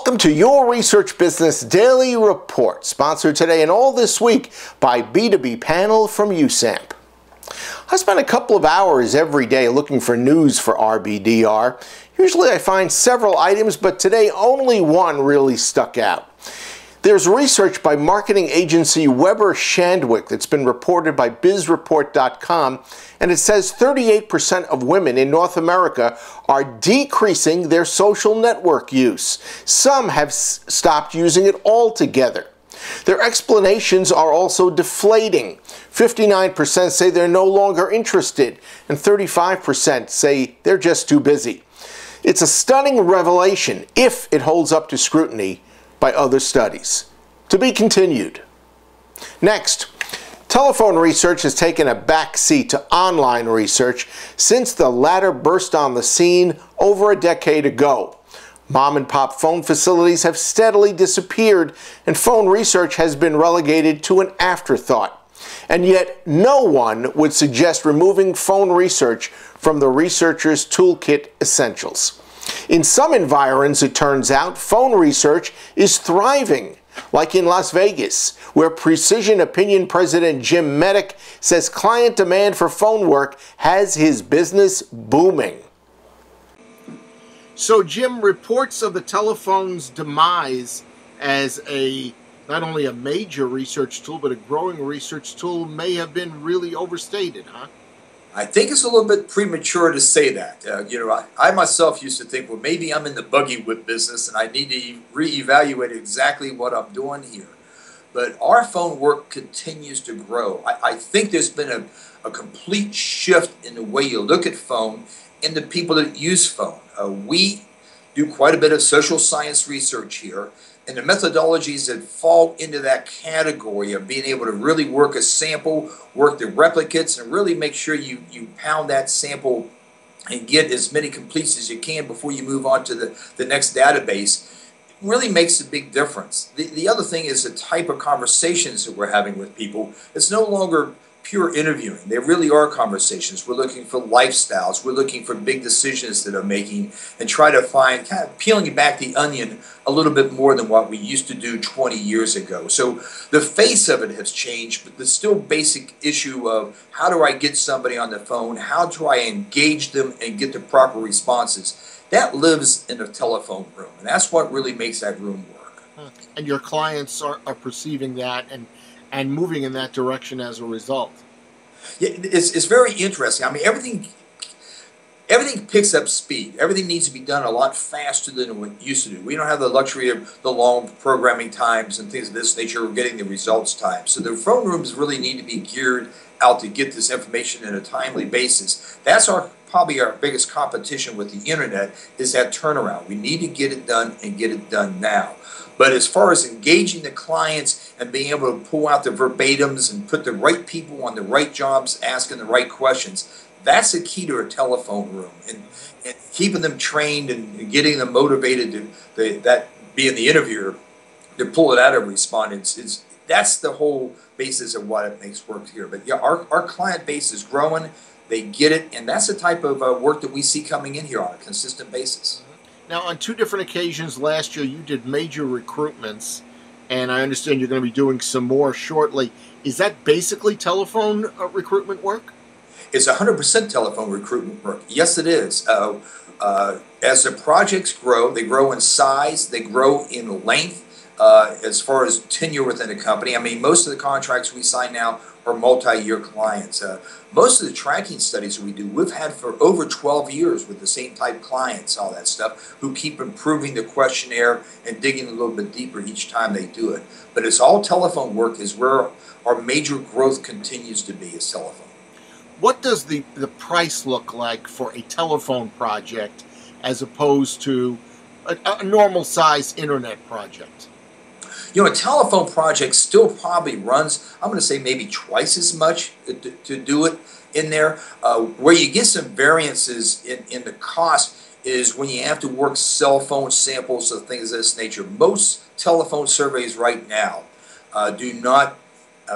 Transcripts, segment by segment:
Welcome to Your Research Business Daily Report, sponsored today and all this week by B2B Panel from USAMP. I spend a couple of hours every day looking for news for RBDR. Usually I find several items, but today only one really stuck out. There's research by marketing agency Weber Shandwick that's been reported by bizreport.com, and it says 38% of women in North America are decreasing their social network use. Some have stopped using it altogether. Their explanations are also deflating. 59% say they're no longer interested, and 35% say they're just too busy. It's a stunning revelation if it holds up to scrutiny by other studies. To be continued. Next, telephone research has taken a backseat to online research since the latter burst on the scene over a decade ago. Mom-and-pop phone facilities have steadily disappeared, and phone research has been relegated to an afterthought. And yet, no one would suggest removing phone research from the researcher's toolkit essentials. In some environs, it turns out, phone research is thriving, like in Las Vegas, where Precision Opinion President Jim Medick says client demand for phone work has his business booming. So, Jim, reports of the telephone's demise as not only a major research tool, but a growing research tool may have been really overstated, huh? I think it's a little bit premature to say that. I myself used to think, well, maybe I'm in the buggy whip business and I need to reevaluate exactly what I'm doing here. But our phone work continues to grow. I think there's been a complete shift in the way you look at phone and the people that use phone. We do quite a bit of social science research here, and the methodologies that fall into that category of being able to really work a sample, work the replicates, and really make sure you pound that sample and get as many completes as you can before you move on to the next database, really makes a big difference. The other thing is the type of conversations that we're having with people. It's no longer pure interviewing. They really are conversations. We're looking for lifestyles. We're looking for big decisions that are making and try to find, kind of peeling back the onion a little bit more than what we used to do 20 years ago. So the face of it has changed, but the still basic issue of how do I get somebody on the phone? How do I engage them and get the proper responses? That lives in a telephone room, and that's what really makes that room work. And your clients are perceiving that and moving in that direction as a result. Yeah, it's very interesting. I mean, everything picks up speed. Everything needs to be done a lot faster than it used to do. We don't have the luxury of the long programming times and things of this nature. We're getting the results time. So the phone rooms really need to be geared out to get this information in a timely basis. That's probably our biggest competition with the internet, is that turnaround. We need to get it done and get it done now. But as far as engaging the clients and being able to pull out the verbatims and put the right people on the right jobs, asking the right questions, that's the key to a telephone room. And keeping them trained and getting them motivated to that being the interviewer to pull it out of respondents, that's the whole basis of what it makes work here. But yeah, our client base is growing. They get it, and that's the type of work that we see coming in here on a consistent basis. Now, on two different occasions last year, you did major recruitments, and I understand you're going to be doing some more shortly. Is that basically telephone recruitment work? It's 100% telephone recruitment work. Yes, it is. As the projects grow, they grow in size, they grow in length, as far as tenure within a company. I mean, most of the contracts we sign now are multi-year clients. Most of the tracking studies we do, we've had for over 12 years with the same type clients, all that stuff, who keep improving the questionnaire and digging a little bit deeper each time they do it. But it's all telephone work, is where our major growth continues to be, is telephone. What does the price look like for a telephone project as opposed to a normal size internet project? You know, a telephone project still probably runs, I'm going to say maybe twice as much to do it in there. Where you get some variances in the cost is when you have to work cell phone samples of things of this nature. Most telephone surveys right now do not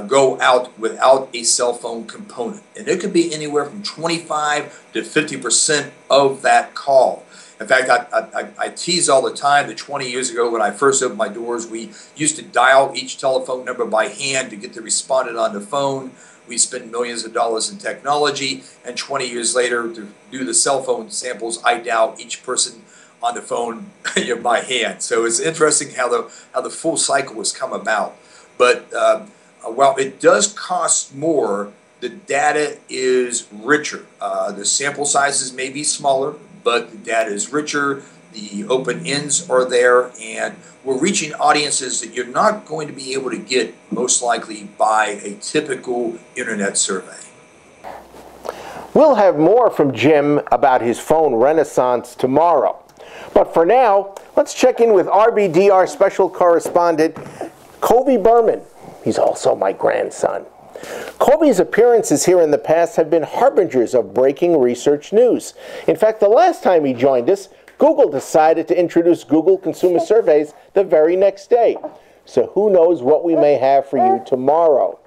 go out without a cell phone component. And it could be anywhere from 25 to 50% of that call. In fact, I tease all the time that 20 years ago when I first opened my doors, we used to dial each telephone number by hand to get the respondent on the phone. We spend millions of dollars in technology, and 20 years later, to do the cell phone samples, I dial each person on the phone by hand. So it's interesting how the full cycle has come about. But while it does cost more, the data is richer. The sample sizes may be smaller, but the data is richer. The open ends are there, and we're reaching audiences that you're not going to be able to get most likely by a typical internet survey. We'll have more from Jim about his phone renaissance tomorrow. But for now, let's check in with RBDR special correspondent Colby Berman. He's also my grandson. Colby's appearances here in the past have been harbingers of breaking research news. In fact, the last time he joined us, Google decided to introduce Google Consumer Surveys the very next day. So who knows what we may have for you tomorrow.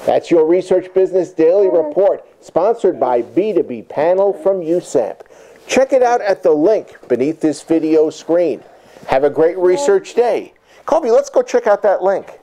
That's your Research Business Daily Report, sponsored by B2B Panel from USAMP. Check it out at the link beneath this video screen. Have a great research day. Colby, let's go check out that link.